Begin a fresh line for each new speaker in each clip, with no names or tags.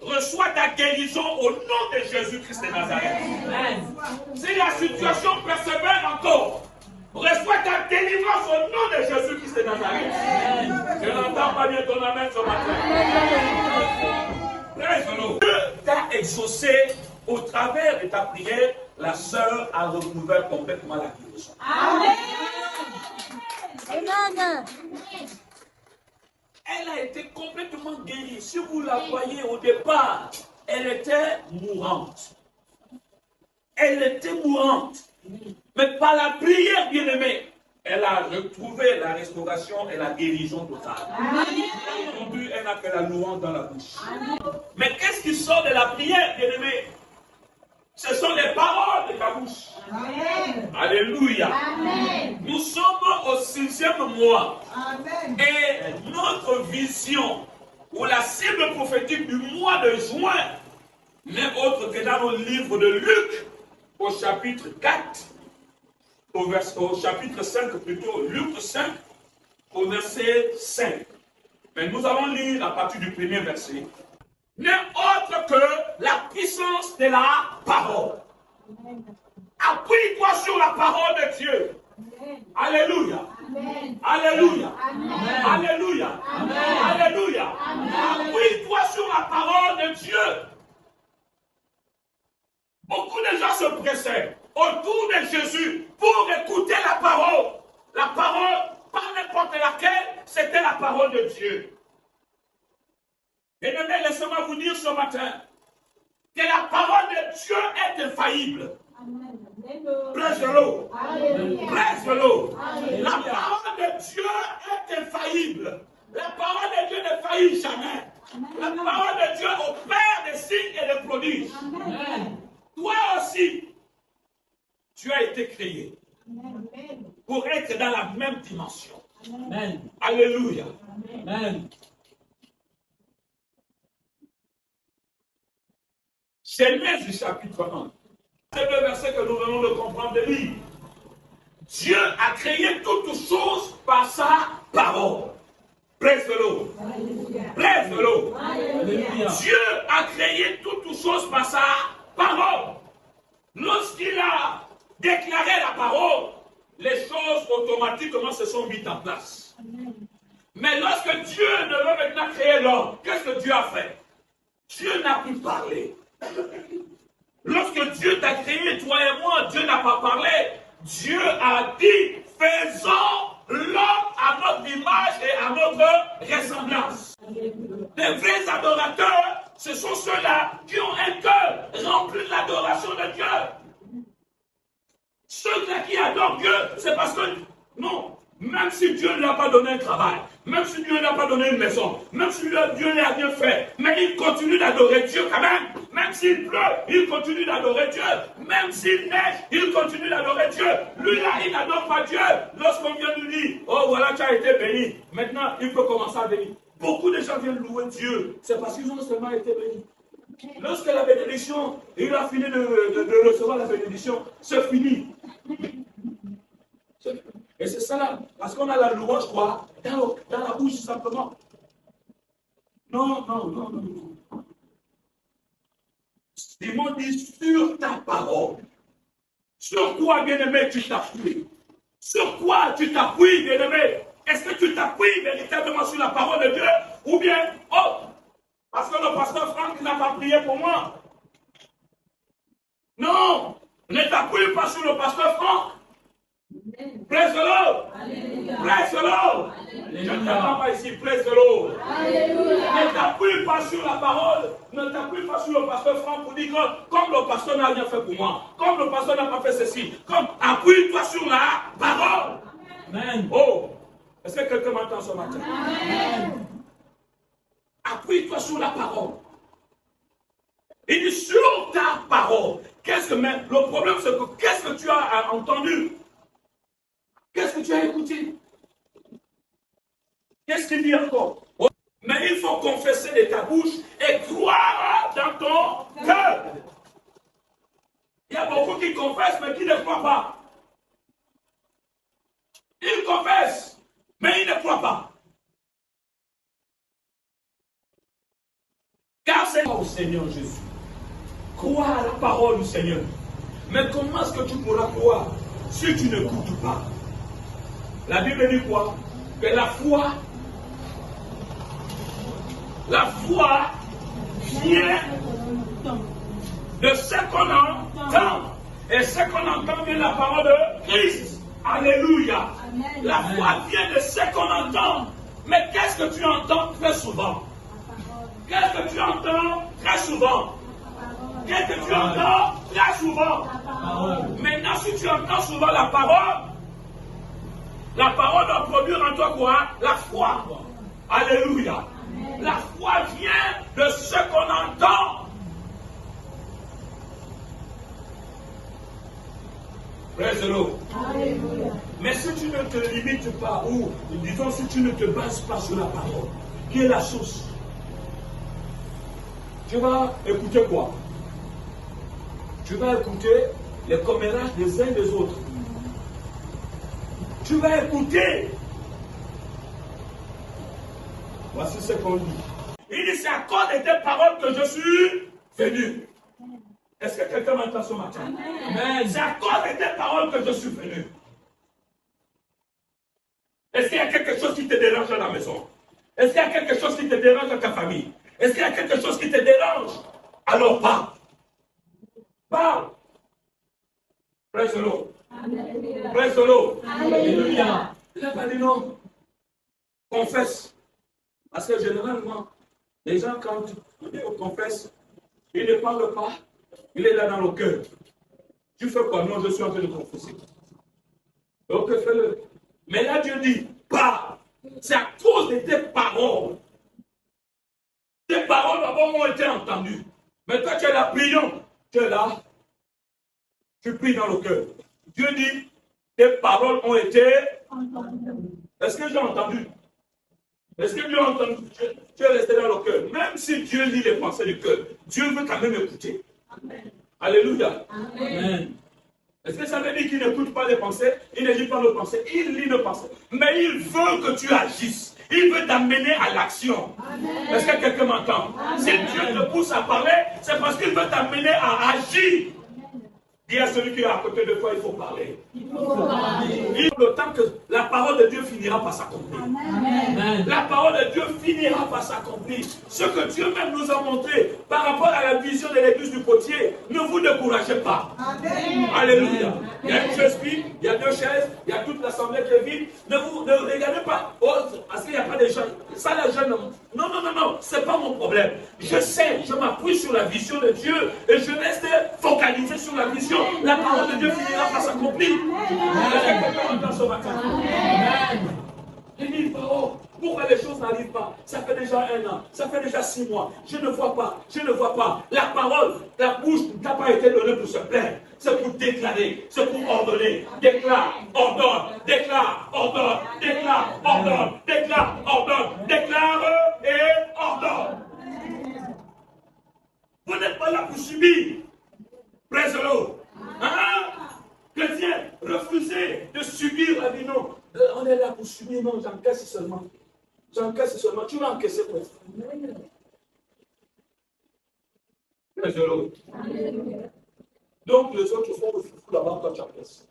reçois ta guérison au nom de Jésus-Christ de Nazareth. Si la situation persévère encore, reçois ta délivrance au nom de Jésus-Christ de Nazareth. Je n'entends pas bien ton amen ce matin. Dieu t'a exaucé au travers de ta prière. La sœur a retrouvé complètement la guérison.
Amen. Amen.
Elle a été complètement guérie. Si vous la voyez au départ, elle était mourante. Elle était mourante. Mais par la prière, bien-aimée, elle a retrouvé la restauration et la guérison totale. Aujourd'hui, elle n'a que la louange dans la bouche. Mais qu'est-ce qui sort de la prière, bien-aimée? Ce sont les paroles de ta bouche. Amen. Alléluia. Amen. Nous sommes au 6e mois. Amen. Et notre vision, ou la cible prophétique du mois de juin, n'est autre que dans le livre de Luc, au chapitre 4, au chapitre 5 plutôt, Luc 5, au verset 5. Mais nous allons lire à partir du premier verset. N'est autre que la puissance de la parole. Appuie-toi sur la parole de Dieu. Alléluia. Alléluia. Alléluia. Alléluia. Appuie-toi sur la parole de Dieu. Beaucoup de gens se pressaient autour de Jésus pour écouter la parole. La parole, pas n'importe laquelle, c'était la parole de Dieu. Bien-aimés, laissez-moi vous dire ce matin que la parole de Dieu est infaillible. Prêche de l'eau. Prêche de l'eau. La parole de Dieu est infaillible. La parole de Dieu ne faillit jamais. La parole de Dieu opère des signes et des prodiges. Toi aussi, tu as été créé pour être dans la même dimension. Amen. Alléluia. Amen. Genèse chapitre 1. C'est le verset que nous venons de comprendre de lui. Dieu a créé toutes choses par sa parole. Prêche de l'eau. Prêche de l'eau. Dieu a créé toutes choses par sa parole. Lorsqu'il a déclaré la parole, les choses automatiquement se sont mises en place. Mais lorsque Dieu ne veut maintenant créer l'homme, qu'est-ce que Dieu a fait? Dieu n'a plus parlé. Lorsque Dieu t'a créé, toi et moi, Dieu n'a pas parlé. Dieu a dit, faisons l'homme à notre image et à notre ressemblance. Les vrais adorateurs, ce sont ceux-là qui ont un cœur rempli de l'adoration de Dieu. Ceux-là qui adorent Dieu, c'est parce que, non, même si Dieu ne lui a pas donné un travail, même si Dieu ne lui a pas donné une maison, même si Dieu ne lui a rien fait, mais il continue d'adorer Dieu quand même. Même s'il pleut, il continue d'adorer Dieu. Même s'il neige, il continue d'adorer Dieu. Lui là, il n'adore pas Dieu. Lorsqu'on vient lui dire, oh voilà, tu as été béni, maintenant il peut commencer à bénir. Beaucoup de gens viennent louer Dieu, c'est parce qu'ils ont seulement été bénis. Lorsque la bénédiction, il a fini de recevoir la bénédiction, c'est fini. Et c'est ça là, parce qu'on a la louange quoi, dans la bouche simplement. Non. Ils m'ont dit sur ta parole. Sur quoi, bien-aimé, tu t'appuies? Sur quoi tu t'appuies, bien-aimé? Est-ce que tu t'appuies véritablement sur la parole de Dieu? Ou bien, oh, parce que le pasteur Franck n'a pas prié pour moi. Non, ne t'appuie pas sur le pasteur Franck. Prêche de l'eau. Prêche de l'eau. Je ne t'entends pas ici, prêche de l'eau. Ne t'appuie pas sur la parole. Ne t'appuie pas sur le pasteur Franck pour dire que comme le pasteur n'a rien fait pour moi, comme le pasteur n'a pas fait ceci, comme appuie-toi sur la parole. Amen. Oh, est-ce que quelqu'un m'entend ce matin? Amen. Appuie-toi sur la parole. Il dit sur ta parole. Mais le problème c'est que qu'est-ce que tu as entendu? Qu'est-ce que tu as écouté? Qu'est-ce qu'il dit encore? Mais il faut confesser de ta bouche et croire dans ton cœur. Il y a beaucoup qui confessent mais qui ne croient pas. Ils confessent mais ils ne croient pas. Car c'est au Seigneur Jésus. Crois à la parole du Seigneur. Mais comment est-ce que tu pourras croire si tu n'écoutes pas? La Bible dit quoi? Que la foi vient de ce qu'on entend. Et ce qu'on entend vient de la parole de Christ. Alléluia. Amen. La foi vient de ce qu'on entend. Mais qu'est-ce que tu entends très souvent? Qu'est-ce que tu entends très souvent? Qu'est-ce que tu entends très souvent? Maintenant, si tu entends souvent la parole doit produire en toi quoi? La foi. Alléluia. Amen. La foi vient de ce qu'on entend. Praise the Lord. Alléluia. Mais si tu ne te limites pas, ou disons si tu ne te bases pas sur la parole, qui est la source, tu vas écouter quoi? Tu vas écouter les commérages des uns des autres. Tu vas écouter. Voici ce qu'on dit. Il dit, c'est à cause de tes paroles que je suis venu. Est-ce que quelqu'un m'entend ce matin? Amen. C'est à cause de tes paroles que je suis venu. Est-ce qu'il y a quelque chose qui te dérange à la maison? Est-ce qu'il y a quelque chose qui te dérange dans ta famille? Est-ce qu'il y a quelque chose qui te dérange? Alors parle. Parle. Praise the Lord. Praise the Lord. Alléluia. Il n'a pas dit non. Confesse. Parce que généralement, les gens, quand on confesse, ils ne parlent pas. Il est là dans le cœur. Tu fais quoi? Non, je suis en train de confesser. Donc fais-le. Mais là, Dieu dit, parle. C'est à cause de tes paroles. Tes paroles d'abord ont été entendues. Mais toi, tu es là, prions. Tu es là. Tu pries dans le cœur. Dieu dit, tes paroles ont été entendues. Est-ce que j'ai entendu? Est-ce que Dieu a entendu? Tu es resté dans le cœur. Même si Dieu lit les pensées du cœur, Dieu veut quand même écouter. Amen. Alléluia. Amen. Est-ce que ça veut dire qu'il n'écoute pas les pensées? Il ne lit pas nos pensées. Il lit nos pensées. Mais il veut que tu agisses. Il veut t'amener à l'action. Est-ce que quelqu'un m'entend? Si Dieu te pousse à parler, c'est parce qu'il veut t'amener à agir. Dis à celui qui est à côté de toi, il faut parler. Il faut le temps que la parole de Dieu finira par s'accomplir. La parole de Dieu finira par s'accomplir. Ce que Dieu même nous a montré par rapport à la vision de l'église du potier, ne vous découragez pas. Amen. Alléluia. Amen. Il y a une chaise vide, il y a deux chaises, il y a toute l'assemblée qui est vide. Ne regardez pas. Oh, parce qu'il n'y a pas de jeunes. Ça, les jeunes. Non, non, non, non. Ce n'est pas mon problème. Je sais, je m'appuie sur la vision de Dieu et je reste focalisé sur la vision. La parole de Dieu finira par s'accomplir. Amen. Il dit, oh, pourquoi les choses n'arrivent pas? Ça fait déjà 1 an, ça fait déjà 6 mois. Je ne vois pas, je ne vois pas. La parole, la bouche n'a pas été donnée pour se plaindre. C'est pour déclarer, c'est pour ordonner. Déclare, ordonne, déclare, ordonne, déclare, ordonne, déclare, ordonne, déclare et ordonne. Vous n'êtes pas là pour subir. Praise the Lord. Hein? Chrétien, refusez de subir la vie. Non, on est là pour subir. Non, j'encaisse seulement. J'encaisse seulement. Tu vas encaisser quoi? Praise the Lord. Donc les autres font le foufou là-bas quand tu encaisses.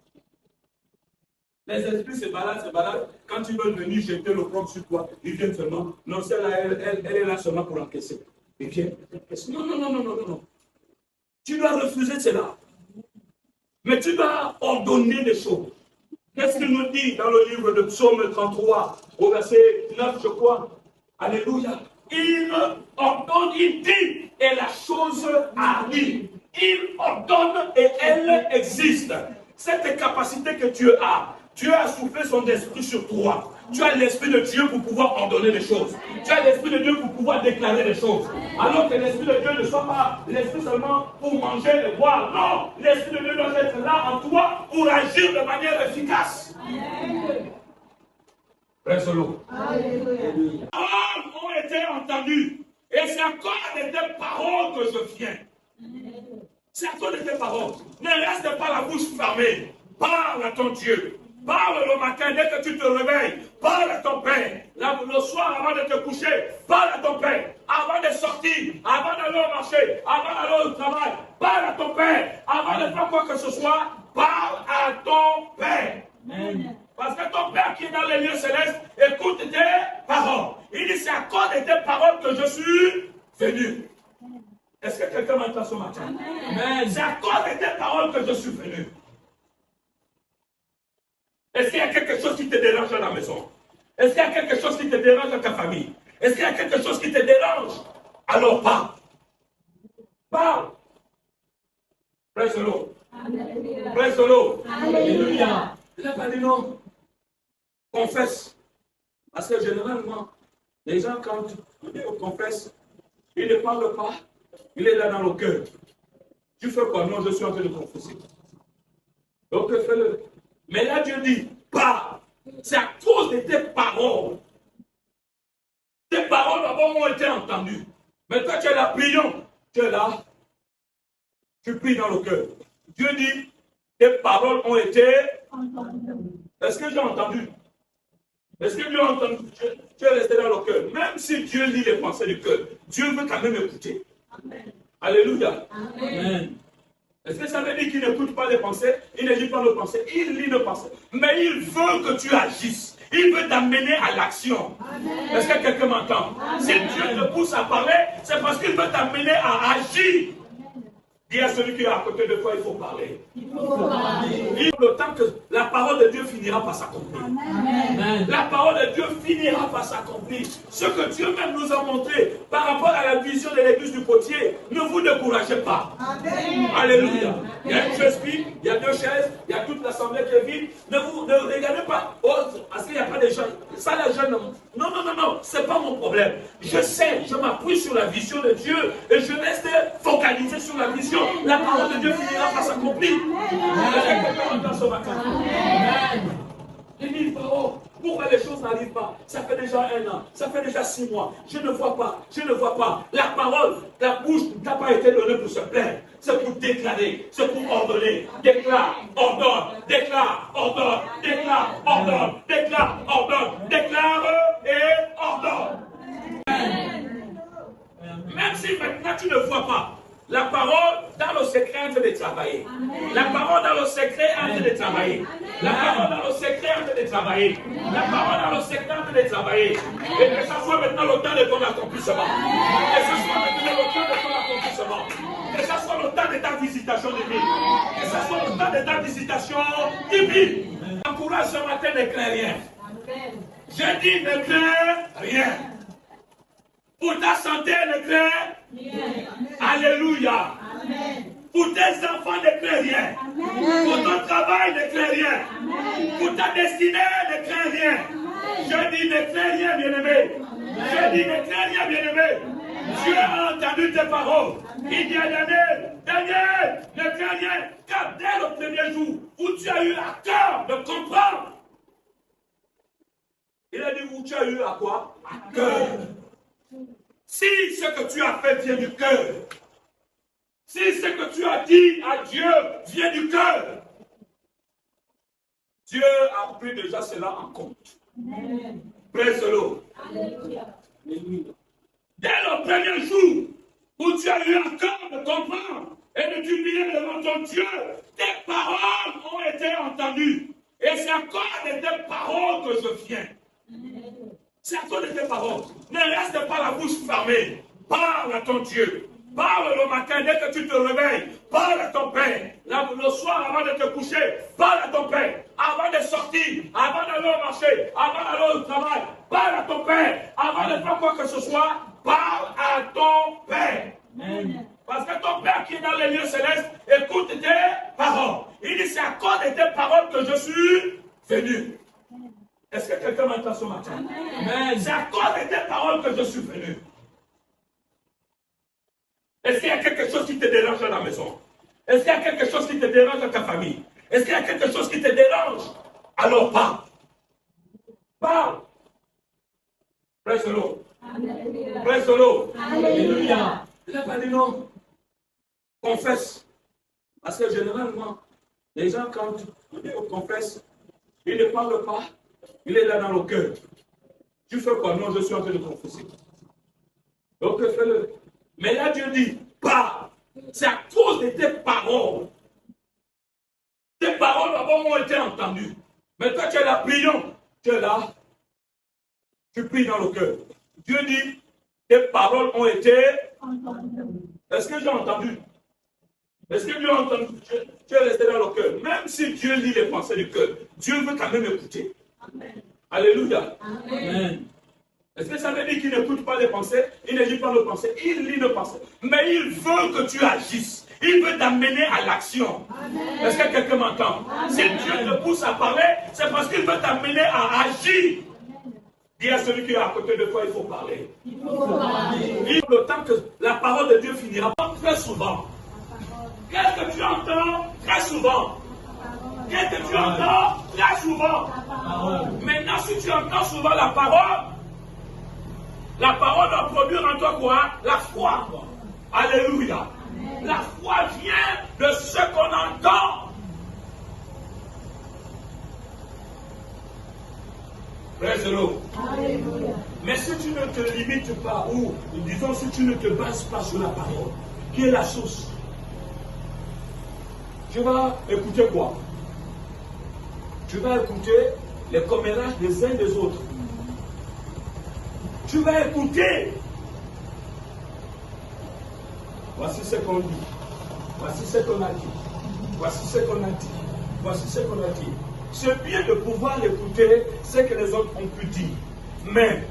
Les esprits se baladent. Quand ils veulent venir jeter le propre sur toi, ils viennent seulement. Non, celle-là, elle est là seulement pour encaisser. Ils viennent. Non, non, non, non, non, non. Tu dois refuser cela. Mais tu dois ordonner des choses. Qu'est-ce qu'il nous dit dans le livre de Psaume 33, au verset 9, je crois? Alléluia. Il ordonne, il dit, et la chose arrive. Il ordonne et elle existe. Cette capacité que Dieu a soufflé son esprit sur toi. Tu as l'esprit de Dieu pour pouvoir ordonner les choses. Tu as l'esprit de Dieu pour pouvoir déclarer les choses. Alors que l'esprit de Dieu ne soit pas l'esprit seulement pour manger et boire. Non, l'esprit de Dieu doit être là en toi pour agir de manière efficace. Praise the Lord. Les paroles ont été entendues. Et c'est à cause de tes paroles que je viens. C'est à cause de tes paroles. Ne reste pas la bouche fermée. Parle à ton Dieu. Parle le matin dès que tu te réveilles. Parle à ton père. Le soir avant de te coucher, parle à ton père. Avant de sortir, avant d'aller au marché, avant d'aller au travail, parle à ton père. Avant de faire quoi que ce soit, parle à ton père. Amen. Parce que ton père qui est dans les lieux célestes écoute tes paroles. Il dit c'est à cause de tes paroles que je suis venu. Est-ce que quelqu'un m'entend ce matin? Amen. C'est à cause de tes paroles que je suis venu. Est-ce qu'il y a quelque chose qui te dérange à la maison? Est-ce qu'il y a quelque chose qui te dérange à ta famille? Est-ce qu'il y a quelque chose qui te dérange? Alors parle. Parle. Praise the Lord. Praise the Lord. Alléluia. Il n'a pas dit non. Confesse. Parce que généralement, les gens, quand on confesse, ils ne parlent pas. Il est là dans le cœur. Tu fais quoi? Non, je suis en train de confesser. Donc fais-le. Mais là, Dieu dit, parle. C'est à cause de tes paroles. Tes paroles d'abord ont été entendues. Mais toi, tu es là, prions. Tu es là. Tu pries dans le cœur. Dieu dit, tes paroles ont été entendues. Est-ce que j'ai entendu? Est-ce que Dieu a entendu? Tu es resté dans le cœur. Même si Dieu lit les pensées du cœur, Dieu veut quand même écouter. Amen. Alléluia. Amen. Est-ce que ça veut dire qu'il n'écoute pas les pensées? Il ne lit pas nos pensées. Il lit nos pensées. Mais il veut que tu agisses. Il veut t'amener à l'action. Est-ce que quelqu'un m'entend? Si Dieu te pousse à parler, c'est parce qu'il veut t'amener à agir. Dis à celui qui est à côté de toi, il faut parler. Il faut le temps que la parole de Dieu finira par s'accomplir. La parole de Dieu finira par s'accomplir. Ce que Dieu même nous a montré par rapport à la vision de l'église du potier, ne vous découragez pas. Amen. Alléluia. Il y a une chaise vide, il y a deux chaises, il y a toute l'assemblée qui est vide. Ne regardez pas. Oh, parce qu'il n'y a pas de gens. Ça, les jeunes. Non. Ce n'est pas mon problème. Je sais, je m'appuie sur la vision de Dieu et je reste focalisé sur la vision. La parole de Dieu finira par s'accomplir. Il dit, pourquoi les choses n'arrivent pas? Ça fait déjà 1 an, ça fait déjà 6 mois. Je ne vois pas. La parole, la bouche n'a pas été donnée pour se plaindre. C'est pour déclarer, c'est pour ordonner. Déclare, ordonne, déclare, ordonne, déclare, ordonne, déclare, ordonne, déclare et ordonne. Même si maintenant tu ne vois pas, la parole dans le secret est en train de travailler. La parole dans le secret est en train de travailler. La parole dans le secret est en train de travailler. La parole dans le secret est en train de travailler. Et que ça soit maintenant le temps de ton accomplissement. Que ce soit maintenant le temps de ton accomplissement. Que ce soit le temps de ta visitation divine. Que ce soit le temps de ta visitation divine. Encourage ce matin, ne crains rien. Je dis ne crains rien. Pour ta santé, ne crains rien. Alléluia. Amen. Pour tes enfants, ne crains rien. Amen. Pour ton travail, ne crains rien. Amen. Pour ta destinée, ne crains rien. Amen. Je dis ne crains rien, bien-aimé. Je dis ne crains rien, bien-aimé. Dieu a entendu tes paroles. Amen. Il dit à Daniel, ne crains rien. Car dès le premier jour où tu as eu à cœur de comprendre, il a dit où tu as eu à quoi? À cœur. Si ce que tu as fait vient du cœur, si ce que tu as dit à Dieu vient du cœur, Dieu a pris déjà cela en compte. Praise the Lord. Dès le premier jour où tu as eu à cœur de comprendre et de t'humilier devant ton Dieu, tes paroles ont été entendues. Et c'est à cause de tes paroles que je viens. C'est à cause de tes paroles. Ne reste pas la bouche fermée. Parle à ton Dieu. Parle le matin dès que tu te réveilles. Parle à ton père. Le soir avant de te coucher, parle à ton père. Avant de sortir, avant d'aller au marché, avant d'aller au travail, parle à ton père. Avant de faire quoi que ce soit, parle à ton père. Amen. Parce que ton père qui est dans les lieux célestes écoute tes paroles. Il dit c'est à cause de tes paroles que je suis venu. Est-ce que quelqu'un m'entend ce matin? Amen. C'est à cause de tes paroles que je suis venu. Est-ce qu'il y a quelque chose qui te dérange à la maison? Est-ce qu'il y a quelque chose qui te dérange à ta famille? Est-ce qu'il y a quelque chose qui te dérange? Alors parle. Parle. Praise the Lord. Praise the Lord. Alléluia. Il n'a pas dit non. Confesse. Parce que généralement, les gens, quand on confesse, Il ne parle pas, il est là dans le cœur. Tu fais quoi? Non, je suis en train de confesser. Donc fais-le. Mais là, Dieu dit, pas. C'est à cause de tes paroles. Tes paroles d'abord ont été entendues. Mais toi, tu es là, prions. Tu es là. Tu pries dans le cœur. Dieu dit, tes paroles ont été entendues. Est-ce que j'ai entendu? Est-ce que Dieu a entendu? Tu es resté dans le cœur. Même si Dieu lit les pensées du cœur, Dieu veut quand même écouter. Amen. Alléluia. Amen. Est-ce que ça veut dire qu'il n'écoute pas les pensées? Il ne lit pas nos pensées. Il lit nos pensées. Mais il veut que tu agisses. Il veut t'amener à l'action. Est-ce que quelqu'un m'entend? Si Dieu te pousse à parler, c'est parce qu'il veut t'amener à agir. Dis à celui qui est à côté de toi, il faut parler. Il faut parler. Le temps que la parole de Dieu finira très souvent. Qu'est-ce que tu entends? Très souvent. Qu'est-ce que tu entends? Très souvent. Maintenant, si tu entends souvent la parole doit produire en toi quoi? La foi. Alléluia. La foi vient de ce qu'on entend. Praise the Lord. Mais si tu ne te limites pas, ou disons si tu ne te bases pas sur la parole, qui est la source, tu vas écouter quoi? Tu vas écouter les commérages des uns des autres. Tu vas écouter. Voici ce qu'on dit. Voici ce qu'on a dit. Voici ce qu'on a dit. Voici ce qu'on a dit. C'est bien de pouvoir écouter ce que les autres ont pu dire. Mais,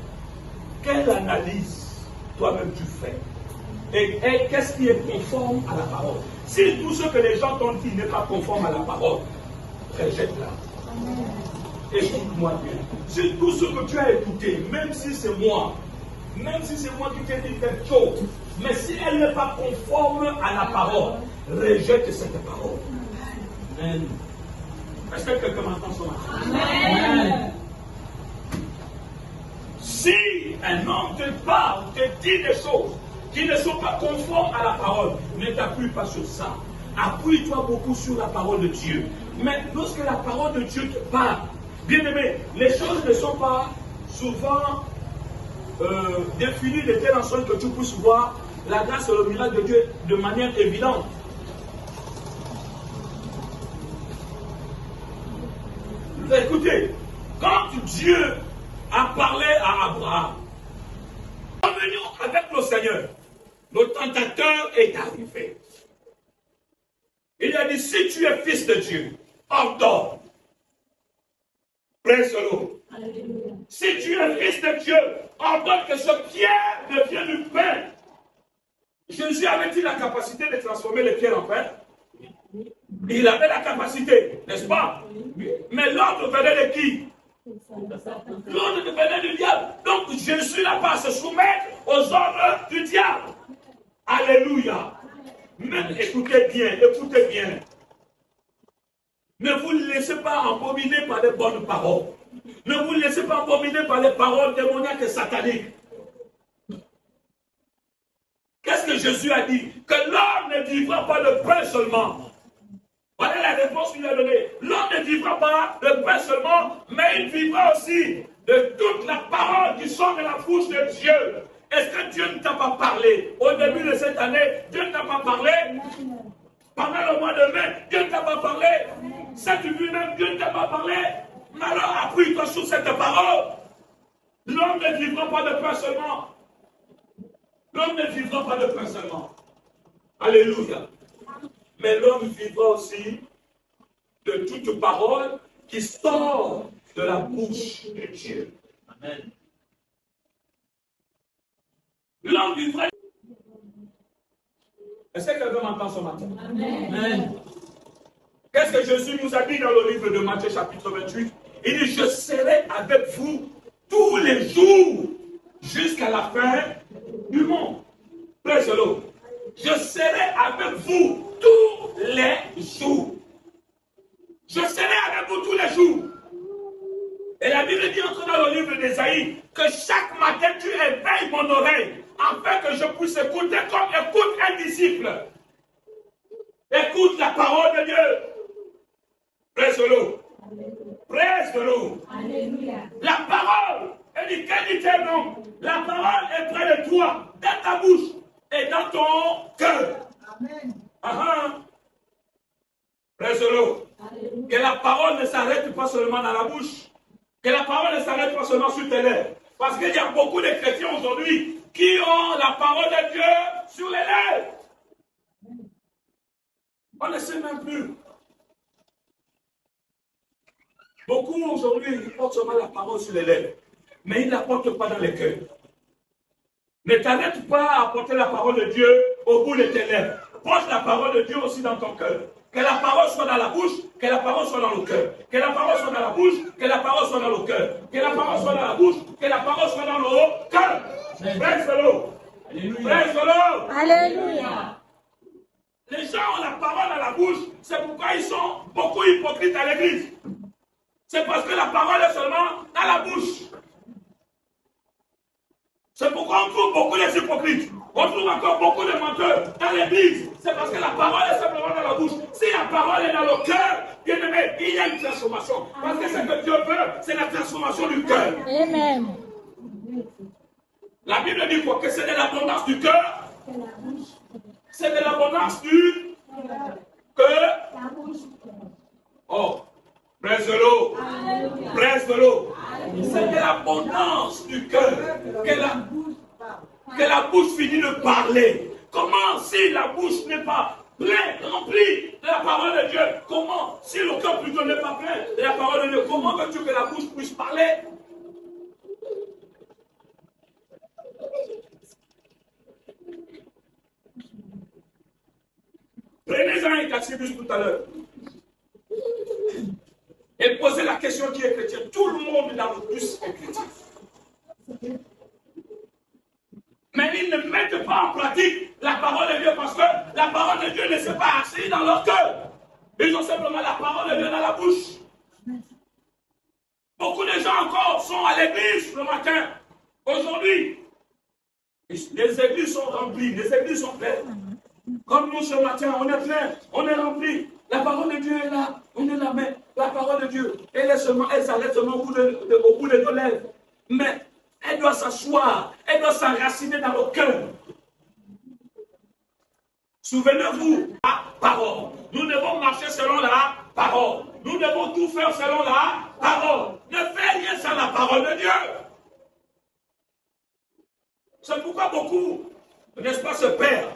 quelle analyse toi-même tu fais? Et qu'est-ce qui est conforme à la parole? Si tout ce que les gens t'ont dit n'est pas conforme à la parole, rejette-la. Écoute-moi bien. Si tout ce que tu as écouté, même si c'est moi qui t'ai dit quelque chose, mais si elle n'est pas conforme à la parole, rejette cette parole. Amen. Est-ce que quelqu'un m'entend ce matin? Amen. Si un homme te parle, te dit des choses qui ne sont pas conformes à la parole, ne t'appuie pas sur ça. Appuie-toi beaucoup sur la parole de Dieu. Mais lorsque la parole de Dieu te parle, bien aimé, les choses ne sont pas souvent définies de telle sorte que tu puisses voir la grâce et le miracle de Dieu de manière évidente. Écoutez, quand Dieu a parlé à Abraham, revenons avec le Seigneur, le tentateur est arrivé. Il a dit, si tu es fils de Dieu, ordonne. Praise the Lord. Si tu es fils de Dieu, ordonne que ce pierre devienne du pain. Jésus avait-il la capacité de transformer les pierres en pain? Il avait la capacité, n'est-ce pas? Mais l'ordre venait de qui? L'ordre venait du diable. Donc Jésus n'a pas à se soumettre aux ordres du diable. Alléluia. Mais écoutez bien. Ne vous laissez pas embobiner par les bonnes paroles. Ne vous laissez pas embobiner par les paroles démoniaques et sataniques. Qu'est-ce que Jésus a dit? Que l'homme ne vivra pas de pain seulement. Voilà la réponse qu'il a donnée. L'homme ne vivra pas de pain seulement, mais il vivra aussi de toute la parole qui sort de la bouche de Dieu. Est-ce que Dieu ne t'a pas parlé? Au début de cette année, Dieu ne t'a pas parlé? Pendant le mois de mai, Dieu ne t'a pas parlé? Cette nuit même, Dieu ne t'a pas parlé? Mais alors appuie-toi sur cette parole. L'homme ne vivra pas de pain seulement. L'homme ne vivra pas de pain seulement. Alléluia. Mais l'homme vivra aussi de toute parole qui sort de la bouche de Dieu. Amen. L'homme vivra. Est-ce que quelqu'un m'entend ce matin? Amen. Qu'est-ce que Jésus nous a dit dans le livre de Matthieu chapitre 28? Il dit, je serai avec vous tous les jours jusqu'à la fin du monde. Praise the Lord. Je serai avec vous tous les jours. Je serai avec vous tous les jours. Et la Bible dit encore dans le livre d'Ésaïe que chaque matin tu éveilles mon oreille afin que je puisse écouter comme écoute un disciple. Écoute la parole de Dieu. Praise the Lord. Presse de l'eau. La parole, elle dit, quel dit-elle donc? La parole est près de toi, dans ta bouche et dans ton cœur. Amen. Presse de l'eau. Que la parole ne s'arrête pas seulement dans la bouche. Que la parole ne s'arrête pas seulement sur tes lèvres. Parce qu'il y a beaucoup de chrétiens aujourd'hui qui ont la parole de Dieu sur les lèvres. On ne sait même plus. Beaucoup aujourd'hui, ils portent seulement la parole sur les lèvres, mais ils ne la portent pas dans le cœur. Ne t'arrête pas à porter la parole de Dieu au bout de tes lèvres. Porte la parole de Dieu aussi dans ton cœur. Que la parole soit dans la bouche, que la parole soit dans le cœur. Que la parole soit dans la bouche, que la parole soit dans le cœur. Que la parole soit dans la bouche, que la parole soit dans le cœur. Presse de l'eau. Presse de l'eau.
Alléluia.
Les gens ont la parole dans la bouche, c'est pourquoi ils sont beaucoup hypocrites à l'église. C'est parce que la parole est seulement dans la bouche. C'est pourquoi on trouve beaucoup de hypocrites. On trouve encore beaucoup de menteurs dans l'église. C'est parce que la parole est simplement dans la bouche. Si la parole est dans le cœur, bien aimé, il y a une transformation. Parce que ce que Dieu veut, c'est la transformation du cœur.
Amen.
La Bible dit quoi? Que c'est de l'abondance du cœur. C'est de l'abondance du cœur. Oh, presse de l'eau. Presse de l'eau. C'est de l'abondance du cœur que la bouche finit de parler. Comment si la bouche n'est pas pleine, remplie de la parole de Dieu? Comment si le cœur plutôt n'est pas plein de la parole de Dieu? Comment veux-tu que la bouche puisse parler? Prenez-en un Cassibus tout à l'heure. Et posez la question qui est chrétien. Tout le monde dans le bus est chrétien. Mais ils ne mettent pas en pratique la parole de Dieu parce que la parole de Dieu ne s'est pas assise dans leur cœur. Ils ont simplement la parole de Dieu dans la bouche. Beaucoup de gens encore sont à l'église le matin. Aujourd'hui, les églises sont remplies, les églises sont pleines. Comme nous ce matin, on est plein, on est rempli. La parole de Dieu est là, on est là, mais la parole de Dieu, elle s'arrête seulement au bout de nos lèvres. Mais elle doit s'asseoir, elle doit s'enraciner dans le cœur. Souvenez-vous, la parole. Nous devons marcher selon la parole. Nous devons tout faire selon la parole. Ne fais rien sans la parole de Dieu. C'est pourquoi beaucoup, n'est-ce pas, se perdent.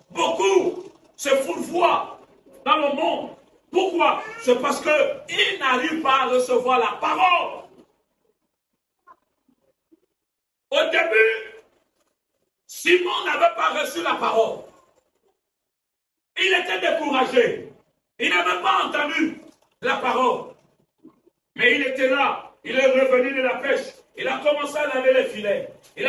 Beaucoup se fourvoient dans le monde. Pourquoi? C'est parce qu'ils n'arrivent pas à recevoir la parole. Au début, Simon n'avait pas reçu la parole. Il était découragé. Il n'avait pas entendu la parole. Mais il était là. Il est revenu de la pêche. Il a commencé à laver les filets. Il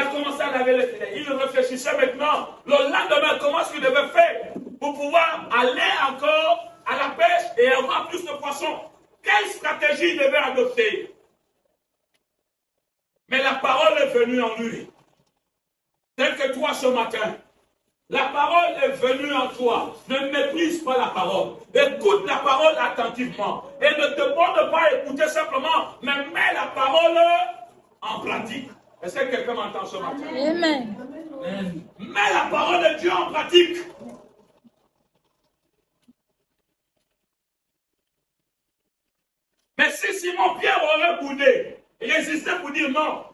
réfléchissait maintenant. Le lendemain, comment est-ce qu'il devait faire pour pouvoir aller encore à la pêche et avoir plus de poissons? Quelle stratégie il devait adopter? Mais la parole est venue en lui. Tel que toi ce matin. La parole est venue en toi. Ne méprise pas la parole. Écoute la parole attentivement. Et ne te demande pas à écouter simplement, mais mets la parole en pratique. Est-ce que quelqu'un m'entend ce matin?
Amen.
Mets la parole de Dieu en pratique. Mais si Simon-Pierre aurait boudé, il résistait pour dire non,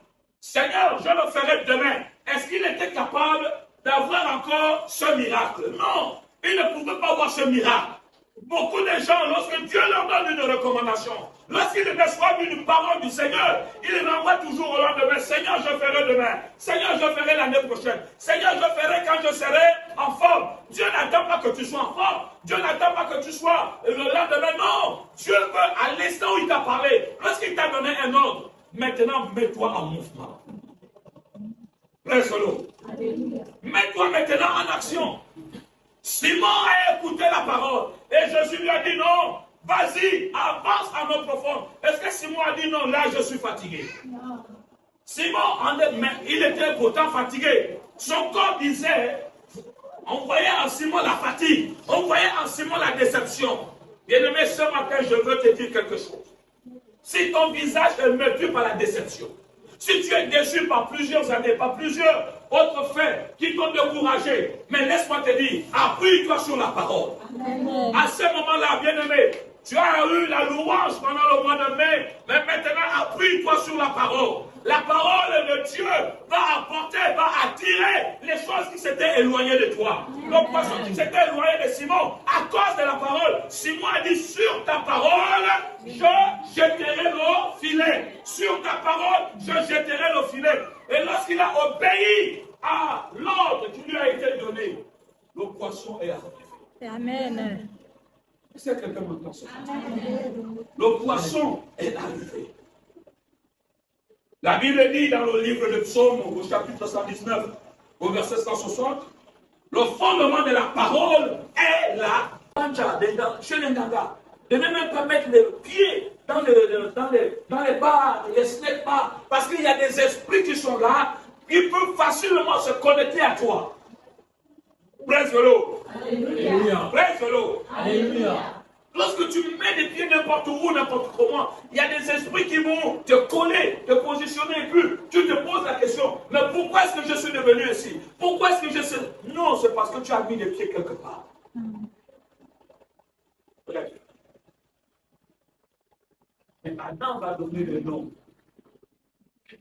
Seigneur, je le ferai demain. Est-ce qu'il était capable d'avoir encore ce miracle? Non, il ne pouvait pas avoir ce miracle. Beaucoup de gens, lorsque Dieu leur donne une recommandation, lorsqu'ils reçoivent une parole du Seigneur, ils renvoient toujours au lendemain. Seigneur, je ferai demain. Seigneur, je ferai l'année prochaine. Seigneur, je ferai quand je serai en forme. Dieu n'attend pas que tu sois en forme. Dieu n'attend pas que tu sois le lendemain. Non, Dieu veut à l'instant où il t'a parlé, lorsqu'il t'a donné un ordre, maintenant mets-toi en mouvement. Laisse-le. Mets-toi maintenant en action. Simon a écouté la parole et Jésus lui a dit non, vas-y, avance à nos profondes. Est-ce que Simon a dit non, là je suis fatigué? Non. Simon, il était pourtant fatigué. Son corps disait, on voyait en Simon la fatigue, on voyait en Simon la déception. Bien-aimé, ce matin, je veux te dire quelque chose. Si ton visage est meurtri par la déception, si tu es déçu par plusieurs années, par plusieurs autres faits qui t'ont découragé, mais laisse-moi te dire, appuie-toi sur la parole. Amen. À ce moment-là, bien-aimé, tu as eu la louange pendant le mois de mai, mais maintenant appuie-toi sur la parole. La parole de Dieu va apporter, va attirer les choses qui s'étaient éloignées de toi. Le poisson qui s'était éloigné de Simon, à cause de la parole, Simon a dit, sur ta parole, je jetterai le filet. Sur ta parole, je jetterai le filet. Et lorsqu'il a obéi à l'ordre qui lui a été donné, le poisson est arrivé.
Amen.
Est-ce que quelqu'un m'entend ça? Le poisson est arrivé. La Bible dit dans le livre de Psaume, au chapitre 119, au verset 160, le fondement de la parole est la pancha, chez les Nganga. De ne même pas mettre les pieds dans les bars, les snack bars, parce qu'il y a des esprits qui sont là, qui peuvent facilement se connecter à toi. Praise the Lord. Alléluia. Praise the Lord. Alléluia. Lorsque tu mets les pieds n'importe où, n'importe comment, il y a des esprits qui vont te coller, te positionner, et puis tu te poses la question, mais pourquoi est-ce que je suis devenu ici? Pourquoi est-ce que je suis... Non, c'est parce que tu as mis les pieds quelque part. Bref. Et maintenant, on va donner le nom.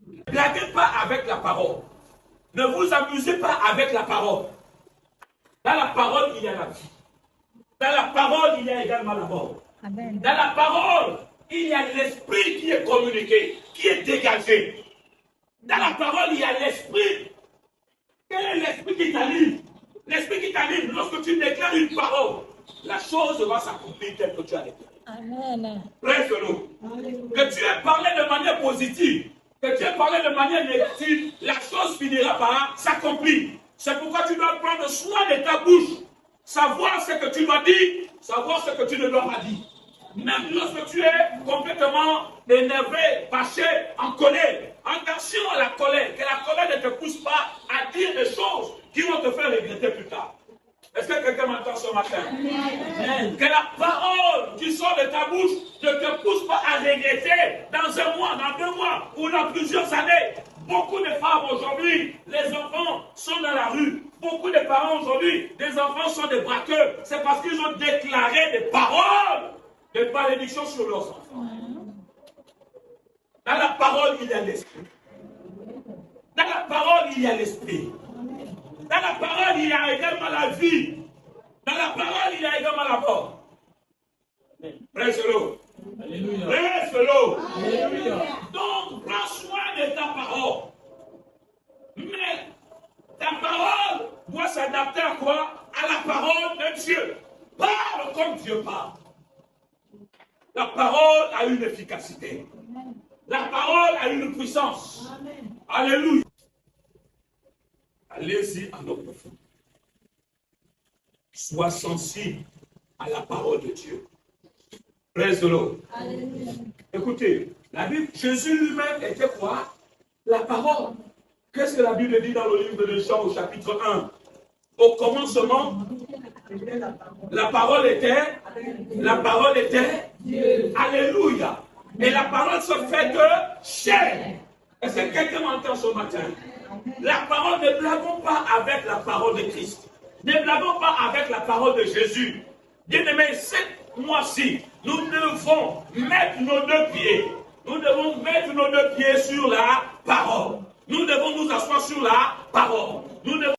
Ne blaguez pas avec la parole. Ne vous amusez pas avec la parole. Dans la parole, il y a la vie. Dans la parole, il y a également la mort. Amen. Dans la parole, il y a l'esprit qui est communiqué, qui est dégagé. Dans la parole, il y a l'esprit. Quel est l'esprit qui t'anime? L'esprit qui t'anime, lorsque tu déclares une parole, la chose va s'accomplir telle que tu as déclaré. Amen. Bref-nous. Que tu aies parlé de manière positive, que tu aies parlé de manière négative, la chose finira par s'accomplir. C'est pourquoi tu dois prendre soin de ta bouche. Savoir ce que tu dois dire, savoir ce que tu ne dois pas dire. Même lorsque tu es complètement énervé, fâché, en colère. Attention à la colère, que la colère ne te pousse pas à dire des choses qui vont te faire regretter plus tard. Est-ce que quelqu'un m'entend ce matin? Amen. Que la parole qui sort de ta bouche ne te pousse pas à regretter dans un mois, dans 2 mois ou dans plusieurs années. Beaucoup de femmes aujourd'hui, les enfants sont dans la rue. Beaucoup de parents aujourd'hui, des enfants sont des braqueurs. C'est parce qu'ils ont déclaré des paroles de malédiction sur leurs enfants. Dans la parole, il y a l'esprit. Dans la parole, il y a l'esprit. Dans la parole, il y a également la vie. Dans la parole, il y a également la mort. Praise the Lord. Alléluia. Praise the Lord. Alléluia. Donc, prends soin de ta parole. Mais ta parole doit s'adapter à quoi? À la parole de Dieu. Parle comme Dieu parle. La parole a une efficacité. La parole a une puissance. Amen. Alléluia. Allez-y en eau profonde. Sois sensible à la parole de Dieu. Praise the Lord. Alléluia. Écoutez, la Bible, Jésus lui-même était quoi? La parole. Qu'est-ce que la Bible dit dans le livre de Jean au chapitre 1? Au commencement, la parole était Dieu. Alléluia. Et la parole se fait chair. Est-ce que quelqu'un m'entend ce matin? La parole, ne blaguons pas avec la parole de Christ. Ne blaguons pas avec la parole de Jésus. Bien-aimés, cette mois-ci, nous devons mettre nos 2 pieds. Nous devons mettre nos 2 pieds sur la parole. Nous devons nous asseoir sur la parole. Nous devons